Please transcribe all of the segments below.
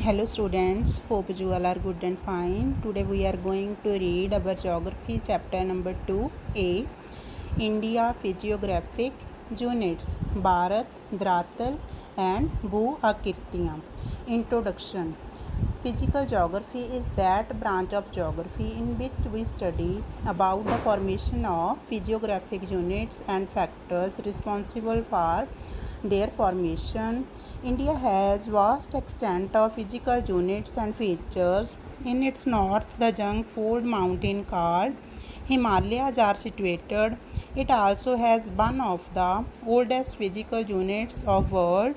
Hello students, hope you all are good and fine. Today we are going to read our geography chapter number 2A, India Physiographic Units, Bharat, Dharatal and Bhu-Akirtiyan. Introduction. Physical geography is that branch of geography in which we study about the formation of physiographic units and factors responsible for their formation. India has vast extent of physical units and features. In its north, the junk-fold mountain called Himalayas are situated. It also has one of the oldest physical units of world,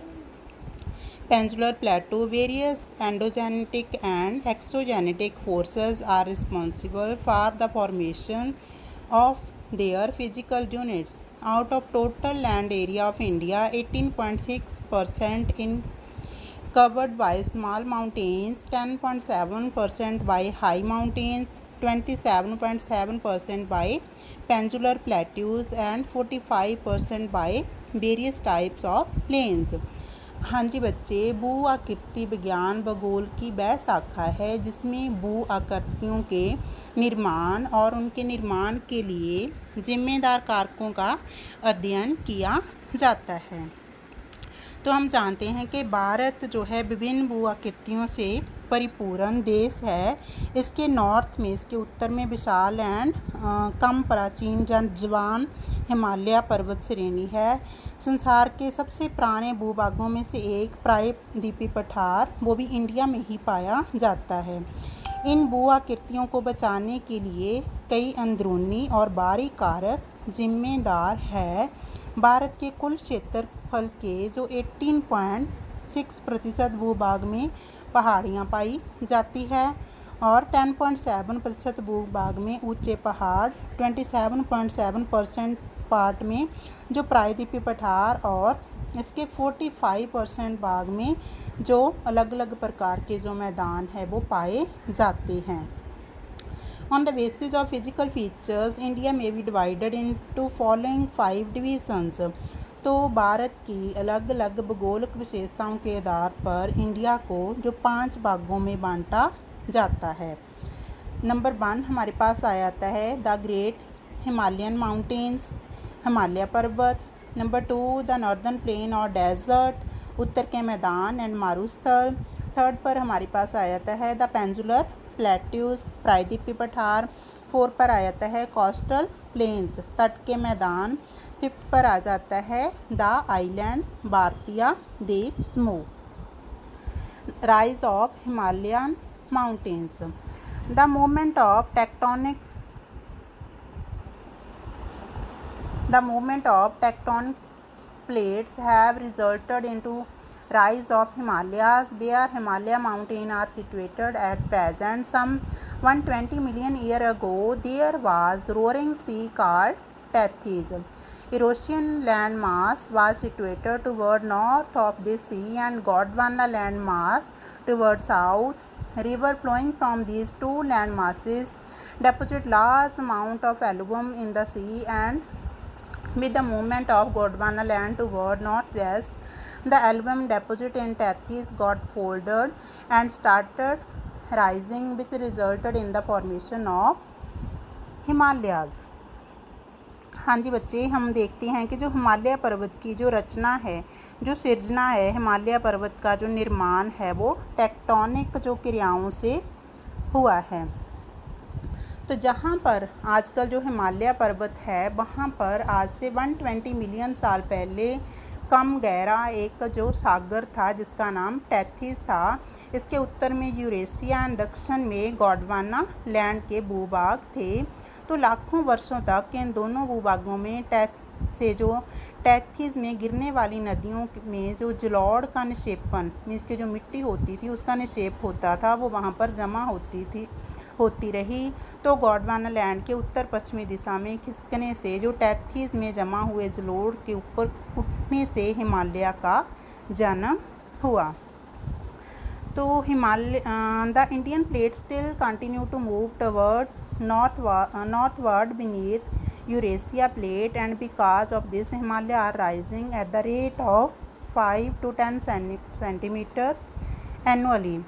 Peninsular Plateau. Various endogenetic and exogenetic forces are responsible for the formation of their physical units. Out of total land area of India, 18.6% in covered by small mountains, 10.7% by high mountains, 27.7% by peninsular plateaus and 45% by various types of plains. हाँ जी बच्चे, भू आकृति विज्ञान भूगोल की वह शाखा है जिसमें भू आकृतियों के निर्माण और उनके निर्माण के लिए जिम्मेदार कारकों का अध्ययन किया जाता है। तो हम जानते हैं कि भारत जो है विभिन्न भू आकृतियों से परिपूर्ण देश है। इसके नॉर्थ में, इसके उत्तर में विशाल एंड कम प्राचीन जवान हिमालय पर्वत श्रेणी है। संसार के सबसे पुराने भूभागों में से एक प्रायद्वीपीय पठार वो भी इंडिया में ही पाया जाता है। इन भू आकृतियों को बचाने के लिए कई अंदरूनी और बाहरी कारक जिम्मेदार है। भारत के कुल क्षेत्रफल के जो 18.6% भूभाग में पहाड़ियाँ पाई जाती है और 10.7% भूभाग में ऊंचे पहाड़, 27.7% पार्ट में जो प्रायद्वीपीय पठार और इसके 45% भाग में जो अलग अलग प्रकार के जो मैदान है वो पाए जाते हैं। On the basis of physical features, India may be divided into following 5 divisions. तो भारत की अलग अलग भूगोलिक विशेषताओं के आधार पर इंडिया को जो 5 भागों में बांटा जाता है। नंबर 1 हमारे पास आ जाता है the great Himalayan mountains, Himalaya पर्वत। नंबर 2 द नॉर्दर्न प्लेन और डेजर्ट, उत्तर के मैदान एंड मारुस्थल। थर्ड पर हमारे पास आ जाता है द पेनिनसुलर प्लेट्यूज, प्रायद्वीपीय पठार। 4 पर आ जाता है कोस्टल प्लेन्स, तट के मैदान। 5 पर आ जाता है द आइलैंड, भारतीय द्वीप समूह। Rise of Himalayan mountains, the movement of tectonic plates have resulted into rise of Himalayas, where Himalaya mountains are situated at present. Some 120 million years ago, there was roaring sea called Tethys. Eurasian landmass was situated toward north of this sea and Gondwana landmass toward south. River flowing from these two landmasses deposit large amount of alluvium in the sea, and with the movement of Gondwana land toward northwest, the alluvium deposit in Tethys got folded and started rising, which resulted in the formation of Himalayas. हाँ जी बच्चे, हम देखते हैं कि जो हिमालय पर्वत की जो रचना है, जो सिरजना है, हिमालय पर्वत का जो निर्माण है वो टेक्टोनिक जो क्रियाओं से हुआ है। तो जहाँ पर आजकल जो हिमालय पर्वत है वहाँ पर आज से 120 मिलियन साल पहले कम गहरा एक जो सागर था जिसका नाम टेथिस था। इसके उत्तर में यूरेशिया एंड दक्षिण में गोंडवाना लैंड के भूभाग थे। तो लाखों वर्षों तक इन दोनों भूभागों में टेथिस में गिरने वाली नदियों में जो जलोढ़ का निक्षेपण मीन्स की जो मिट्टी होती थी उसका निक्षेप होता था, वो वहाँ पर जमा होती रही। तो गोंडवाना लैंड के उत्तर पश्चिमी दिशा में खिसकने से जो टेथिस में जमा हुए जलोढ़ के ऊपर उठने से हिमालय का जन्म हुआ। तो the Indian plate still continue to move toward northward beneath Eurasia plate, and because of this Himalaya are rising at the rate of 5 to 10 centimeter annually.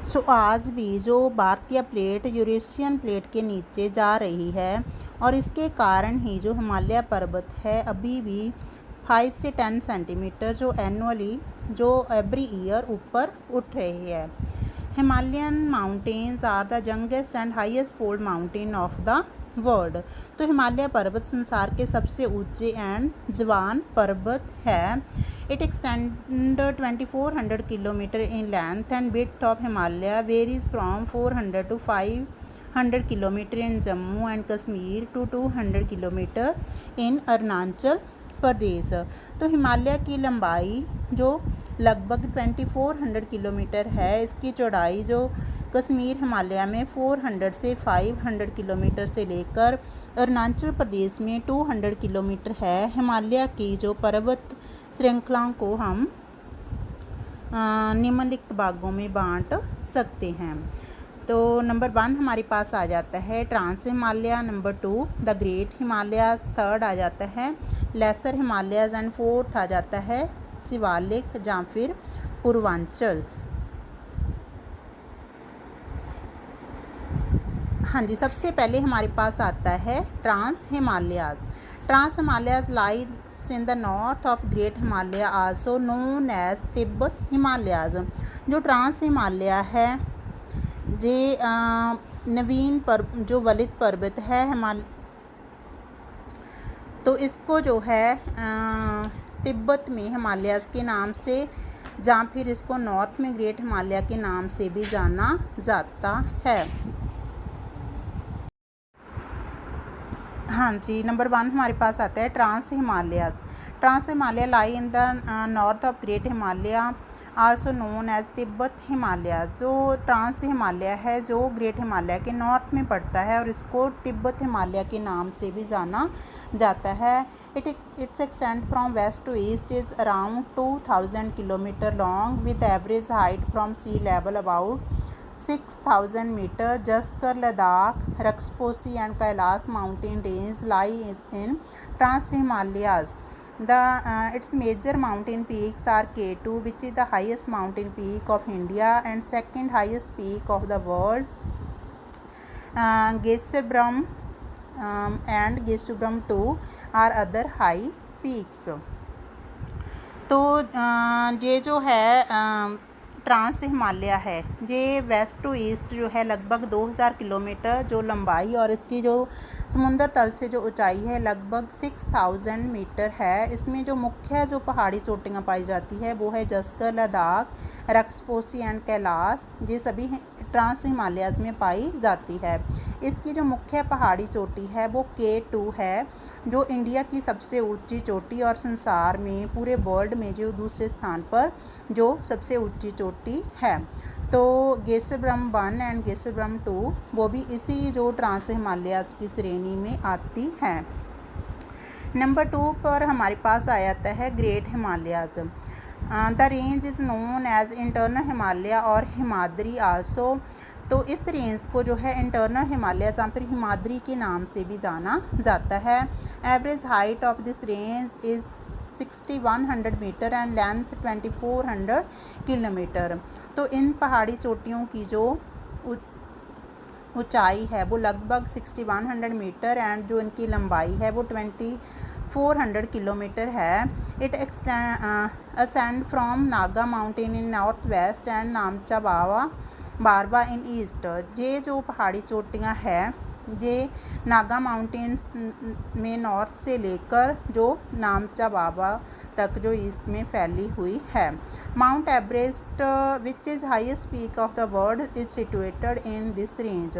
सो आज भी जो भारतीय प्लेट यूरेशियन प्लेट के नीचे जा रही है और इसके कारण ही जो हिमालय पर्वत है अभी भी 5 से 10 सेंटीमीटर जो एनुअली जो एवरी ईयर ऊपर उठ रही है। Himalayan mountains are the youngest and highest fold mountain of the world. तो हिमालय पर्वत संसार के सबसे ऊंचे एंड जवान पर्वत है। It extend 2400 kilometre in length and width of Himalaya varies from 400 to 500 kilometre in Jammu and Kashmir to 200 kilometre in Arunachal Pradesh. तो हिमालय की लंबाई जो लगभग 2400 किलोमीटर है, इसकी चौड़ाई जो कश्मीर हिमालय में 400 से 500 किलोमीटर से लेकर अरुणाचल प्रदेश में 200 किलोमीटर है। हिमालय की जो पर्वत श्रृंखलाओं को हम निम्नलिखित भागों में बांट सकते हैं। तो नंबर 1 हमारे पास आ जाता है trans Himalaya, number 2 the great Himalayas, third आ जाता है लेसर हिमालयाज एंड फोर्थ आ जाता है शिवालिक या फिर पूर्वांचल। हाँ जी, सबसे पहले हमारे पास आता है trans Himalayas. Trans Himalayas lies in the north of great Himalaya also known as Tibet Himalayas. जो ट्रांस हिमालय है जे नवीन जो वलित पर्वत है तो इसको जो है तिब्बत में हिमालयाज के नाम से या फिर इसको नॉर्थ में ग्रेट हिमालय के नाम से भी जाना जाता है। हाँ जी, नंबर 1 हमारे पास आता है trans Himalayas. Trans Himalaya lie in the north of great Himalaya also known as Tibet Himalaya. जो ट्रांस हिमालय है जो ग्रेट हिमालय के नॉर्थ में पड़ता है और इसको तिब्बत हिमालय के नाम से भी जाना जाता है। It's extend from west to east is around 2000 kilometre long with average height from sea level about 6000 meter. Jaskar, Ladakh, Rakspoti and Kailas mountain range lie in Trans Himalayas. Its major mountain peaks are K2, which is the highest mountain peak of India and second highest peak of the world. Gesherbrum and Gesherbrum 2 are other high peaks. तो ये जो है trans Himalaya है ये waste to east जो है लगभग 2000 kilometre जो लंबाई और इसकी जो समुद्र तल से जो ऊंचाई है लगभग 6000 मीटर है। इसमें जो मुख्य जो पहाड़ी चोटियाँ पाई जाती है वो है जस्कर, लद्दाख, रक्सपोसी एंड कैलाश। ये सभी ट्रांस हिमालयाज में पाई जाती है। इसकी जो मुख्य पहाड़ी चोटी है वो K2 है जो इंडिया की सबसे ऊंची चोटी और संसार में पूरे वर्ल्ड में जो दूसरे स्थान पर जो सबसे ऊंची चोटी है। तो गेशरब्रम 1 एंड गेशरब्रम 2 वो भी इसी जो ट्रांस हिमालयाज की श्रेणी में आती हैं। नंबर 2 पर हमारे पास आ जाता है great Himalayas. The range is known as internal Himalaya और हिमाद्री आल्सो। तो इस रेंज को जो है इंटरनल हिमालय या फिर हिमाद्री के नाम से भी जाना जाता है। Average height of this range is 6100 metre and length 2400 kilometre. तो इन पहाड़ी चोटियों की जो ऊंचाई है वो लगभग 6100 मीटर एंड जो इनकी लंबाई है वो 2400 किलोमीटर है। It ascend from Naga mountain in north west and Namcha Barwa in east. ये जो पहाड़ी चोटियाँ हैं ये नागा माउंटेन्स में नॉर्थ से लेकर जो नामचा बाबा तक जो ईस्ट में फैली हुई है। Mount Everest which is highest peak of the world is situated in this range.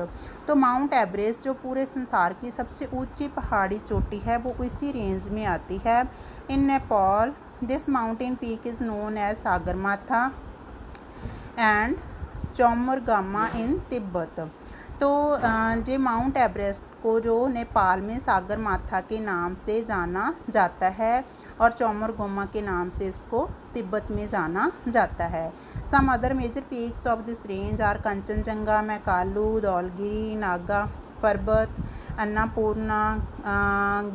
तो माउंट एवरेस्ट जो पूरे संसार की सबसे ऊंची पहाड़ी चोटी है वो इसी रेंज में आती है। In Nepal this mountain peak is known as Sagarmatha and Chaumargama in Tibet. तो ये माउंट एवरेस्ट को जो नेपाल में सागरमाथा के नाम से जाना जाता है और चौमरगोमा के नाम से इसको तिब्बत में जाना जाता है। Some other major peaks of this range are Kanchenjunga, Makalu, Dhaulagiri, Nanga Parbat, Annapurna,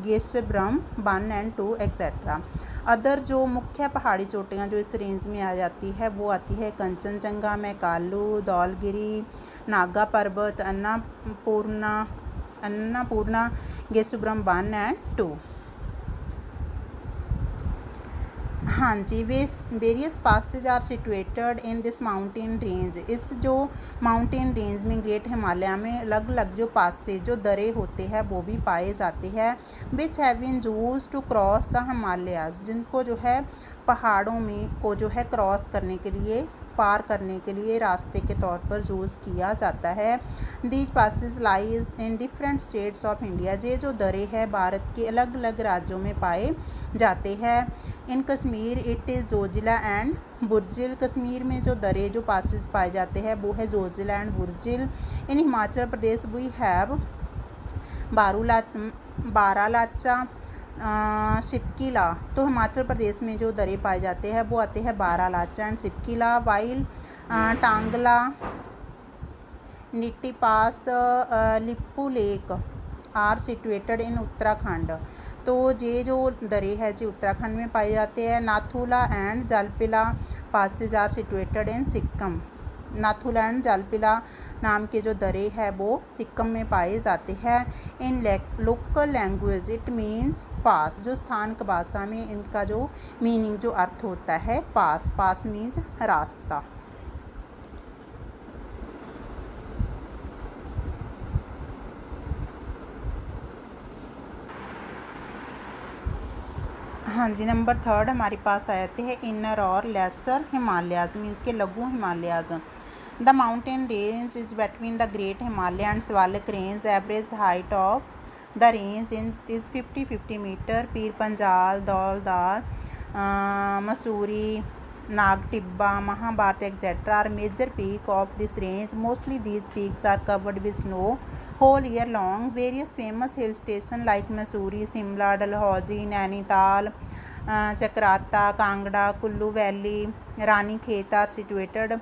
Gasherbrum 1 and 2 et cetera. Other जो मुख्य पहाड़ी चोटियाँ जो इस रेंज में आ जाती है वो आती है कंचनजंगा, मैकालू, धौलगिरी, नागा पर्वत, अन्नपूर्णा, गेशब्रम 1 and 2। हाँ जी, various passes are situated in this mountain range. इस जो माउंटेन रेंज में ग्रेट हिमालय में अलग अलग जो पासेज जो दरे होते हैं वो भी पाए जाते हैं। Which have been used to cross the Himalayas, जिनको जो है पहाड़ों में को जो है क्रॉस करने के लिए, पार करने के लिए रास्ते के तौर पर यूज़ किया जाता है। These passes lies in different states of India. ये जो दरे है भारत के अलग अलग राज्यों में पाए जाते हैं। In Kashmir it is Zojila and Burzil. Kashmir में जो दरे जो पासेज पाए जाते हैं वो है Zojila and Burzil. In Himachal Pradesh we have Baralacha, Shipkila. तो हिमाचल प्रदेश में जो दरे पाए जाते हैं वो आते हैं Baralacha and Shipkila. While Tangla, Niti pass, Lipu Lekh are situated in Uttarakhand. तो ये जो दरे है जी उत्तराखंड में पाए जाते हैं। Nathula and Jelepla passes are situated in Sikkim. Nathula and Jelepla नाम के जो दरे है वो सिक्किम में पाए जाते हैं। इन लोकल लैंग्वेज इट मीन्स पास। जो स्थानिक भाषा में इनका जो मीनिंग जो अर्थ होता है पास। पास मीन्स रास्ता। हाँ जी, नंबर 3 हमारे पास आ जाते हैं इनर और लेसर हिमालयाज, मीन्स के लघु Himalayas. The mountain range is between the great Himalaya and Shivalik range. Average height of the range is 50 metre. Pir Panjal, Dhauladhar, Mussoorie, Nagtibba, Mahabharat et cetera are major peak of this range. Mostly these peaks are covered with snow whole year long. Various famous hill stations like Mussoorie, Shimla, Dalhousie, Nainital, Chakrata, Kangra, Kullu Valley, Ranikhet are situated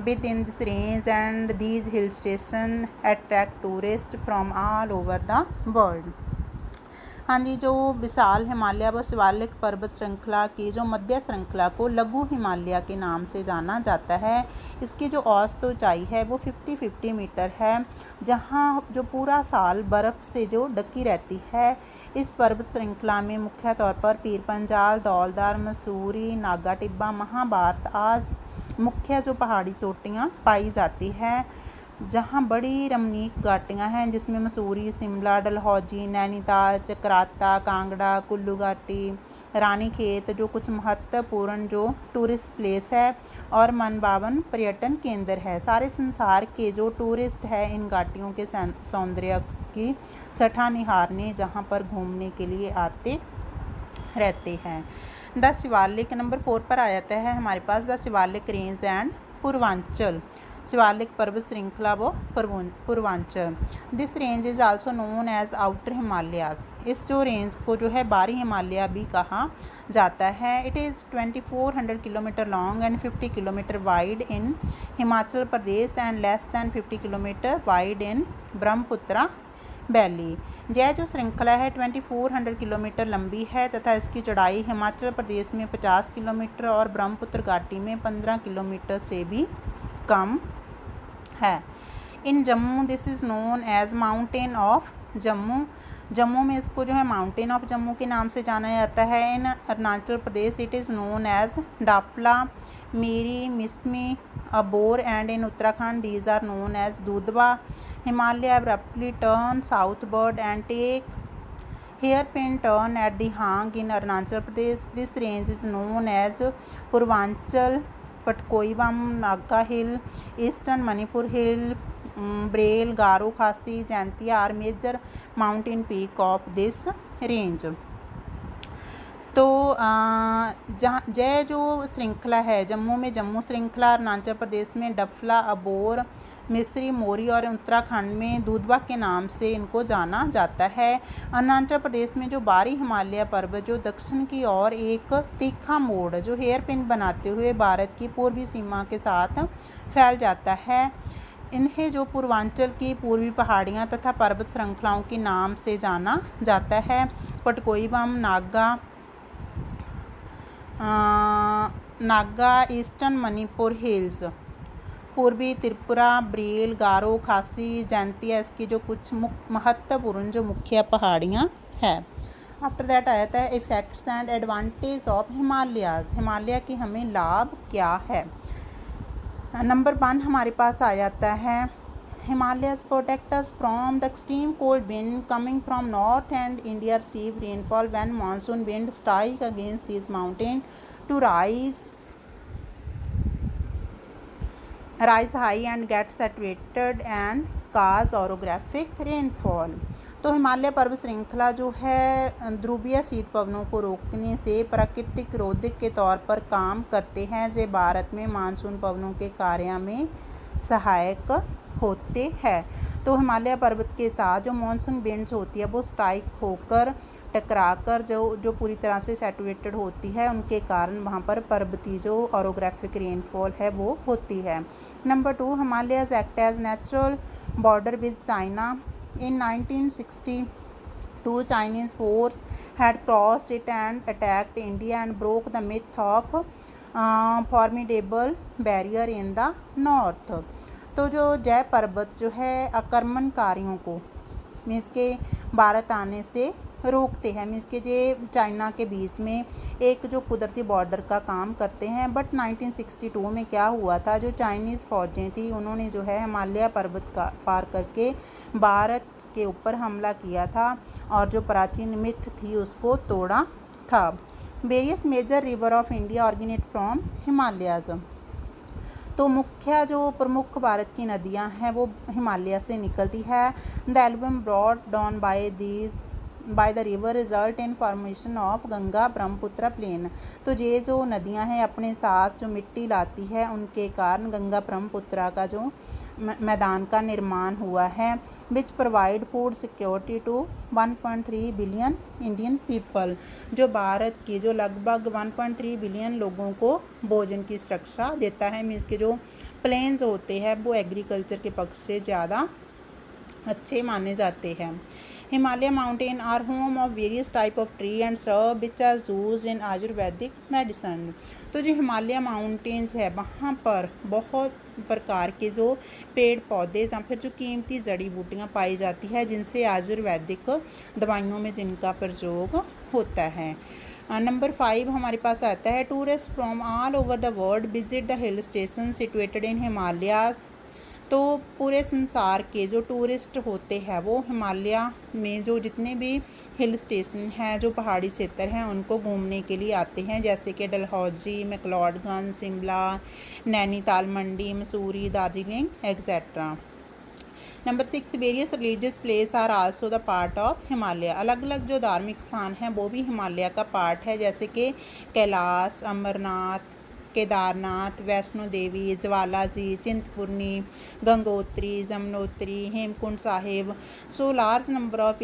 within this range, and these hill stations attract tourists from all over the world. हाँ जी, जो विशाल हिमालय व शिवालिक पर्वत श्रृंखला की जो मध्य श्रृंखला को लघु हिमालय के नाम से जाना जाता है। इसकी जो औसत ऊंचाई है वो 50 मीटर है, जहाँ जो पूरा साल बर्फ़ से जो ढकी रहती है। इस पर्वत श्रृंखला में मुख्य तौर पर पीर पंजाल, धौलधार, मसूरी, नागा टिब्बा, महाभारत आज मुख्य जो पहाड़ी चोटियाँ पाई जाती हैं, जहाँ बड़ी रमणीक घाटियाँ हैं जिसमें मसूरी, शिमला, डलहौजी, नैनीताल, चक्राता, कांगड़ा, कुल्लू घाटी, रानीखेत जो कुछ महत्वपूर्ण जो टूरिस्ट प्लेस है और मनभावन पर्यटन केंद्र है। सारे संसार के जो टूरिस्ट है इन घाटियों के सौंदर्य की सठा निहारने जहाँ पर घूमने के लिए आते रहते हैं। द शिवालिक नंबर 4 पर आ जाता है हमारे पास the Shivalik range and Purvanchal. Shivalik पर्वत श्रृंखला व Purvanchal. This range is also known as outer Himalayas. इस जो रेंज को जो है बाहरी हिमालय भी कहा जाता है। It is 2400 kilometre long and 50 kilometre wide in Himachal Pradesh and less than 50 kilometre wide in Brahmaputra valley. यह जो श्रृंखला है 2400 किलोमीटर लंबी है तथा इसकी चौड़ाई हिमाचल प्रदेश में 50 किलोमीटर और ब्रह्मपुत्र घाटी में 15 किलोमीटर से भी कम है। In Jammu this is known as mountain of Jammu. Jammu में इसको जो है माउंटेन ऑफ जम्मू के नाम से जाना जाता है। In Arunachal Pradesh it is known as Dafla, Miri, Mishmi, Abor and in Uttarakhand these are known as Dudhwa. Himalaya abruptly turn southward and take hairpin turn at the Hang in Arunachal Pradesh. This range is known as Purvanchal, Patkoiwam, Naga Hill, Eastern Manipur Hill, Braille, Garo, Khasi, Jaintia are major mountain peak of this range. तो जहाँ जो श्रृंखला है जम्मू में जम्मू श्रृंखला, अरुणाचल प्रदेश में डफला, अबोर, मिस्री, मोरी और उत्तराखंड में दूधवा के नाम से इनको जाना जाता है। अरुणाचल प्रदेश में जो बाहरी हिमालय पर्वत जो दक्षिण की ओर एक तीखा मोड़ जो हेयर पिन बनाते हुए भारत की पूर्वी सीमा के साथ फैल जाता है। इन्हें जो पूर्वांचल की पूर्वी पहाड़ियाँ तथा पर्वत श्रृंखलाओं के नाम से जाना जाता है। पटकोईबम, नागा ईस्टर्न मणिपुर हिल्स, पूर्वी त्रिपुरा, ब्रेल, गारो, खासी, जैंतिया इसकी जो कुछ महत्वपूर्ण जो मुख्य पहाड़ियाँ हैं। आफ्टर दैट आ जाता है effects and advantage of Himalayas. Himalaya की हमें लाभ क्या है। नंबर 1 हमारे पास आ जाता है Himalayas protect us from the extreme cold wind coming from north, and India receive rainfall when monsoon wind strike against these mountains to rise high and get saturated and cause orographic rainfall। तो हिमालय पर्वत श्रृंखला जो है ध्रुवीय शीत पवनों को रोकने से प्राकृतिक रोधक के तौर पर काम करते हैं, जो भारत में मानसून पवनों के कार्य में सहायक होते हैं। तो हिमालय पर्वत के साथ जो मॉनसून विंड्स होती है वो स्ट्राइक होकर टकराकर जो पूरी तरह से सैचुरेटेड होती है, उनके कारण वहाँ पर पर्वतीय जो ऑरोग्राफिक रेनफॉल है वो होती है। Number 2 Himalayas act as natural border with China. In 1962 Chinese force had crossed it and attacked India and broke the myth of formidable barrier in the north। तो जो जय पर्वत जो है आक्रमणकारियों को मीन्स के भारत आने से रोकते हैं, मीन्स के जो चाइना के बीच में एक जो कुदरती बॉर्डर का काम करते हैं। बट 1962 में क्या हुआ था, जो चाइनीज़ फौजें थी उन्होंने जो है हिमालय पर्वत का पार करके भारत के ऊपर हमला किया था और जो प्राचीन मिथ थी उसको तोड़ा था। Various major river of India originate from Himalayas. तो मुख्य जो प्रमुख भारत की नदियां हैं वो हिमालय से निकलती है। The alluvium brought down by the river result in formation of Ganga Brahmaputra plain. तो ये जो नदियां हैं अपने साथ जो मिट्टी लाती है उनके कारण गंगा ब्रह्मपुत्र का जो मैदान का निर्माण हुआ है। Which provide food security to 1.3 billion Indian people. जो भारत की जो लगभग 1.3 बिलियन लोगों को भोजन की सुरक्षा देता है। मीन्स के जो प्लेन्स होते हैं वो एग्रीकल्चर के पक्ष से ज़्यादा अच्छे माने जाते हैं। Himalaya mountain are home of various type of tree and shrub which are used in Ayurvedic medicine. तो जो हिमालय माउंटेन्स है वहाँ पर बहुत प्रकार के जो पेड़ पौधे या फिर जो कीमती जड़ी बूटियाँ पाई जाती है जिनसे आयुर्वेदिक दवाइयों में जिनका प्रयोग होता है। नंबर 5 हमारे पास आता है tourist from all over the world visit the hill station situated in Himalayas. तो पूरे संसार के जो टूरिस्ट होते हैं वो हिमालय में जो जितने भी हिल स्टेशन हैं जो पहाड़ी क्षेत्र हैं उनको घूमने के लिए आते हैं, जैसे कि Dalhousie, McLeodganj, Shimla, Nainital, Mandi, Mussoorie, Darjeeling et cetera. Number 6 various religious place are also the part of Himalaya. अलग अलग जो धार्मिक स्थान हैं वो भी हिमालय का पार्ट है, जैसे कि Kailash, Amarnath, Kedarnath, Vaishno Devi, Jwala ji, Chintpurni, Gangotri, Yamunotri, Hemkund Sahib. So large number of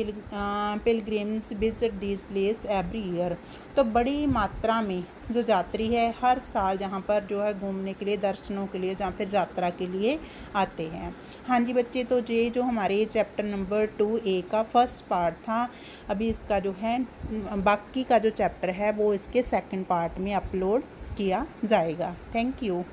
pilgrims visit these place every year. तो बड़ी मात्रा में जो यात्री है हर साल यहाँ पर जो है घूमने के लिए, दर्शनों के लिए या फिर यात्रा के लिए आते हैं। हाँ जी बच्चे, तो ये जो हमारे चैप्टर नंबर 2A का फर्स्ट पार्ट था, अभी इसका जो है बाकी का जो चैप्टर है वो इसके सेकंड पार्ट में अपलोड किया जाएगा। Thank you.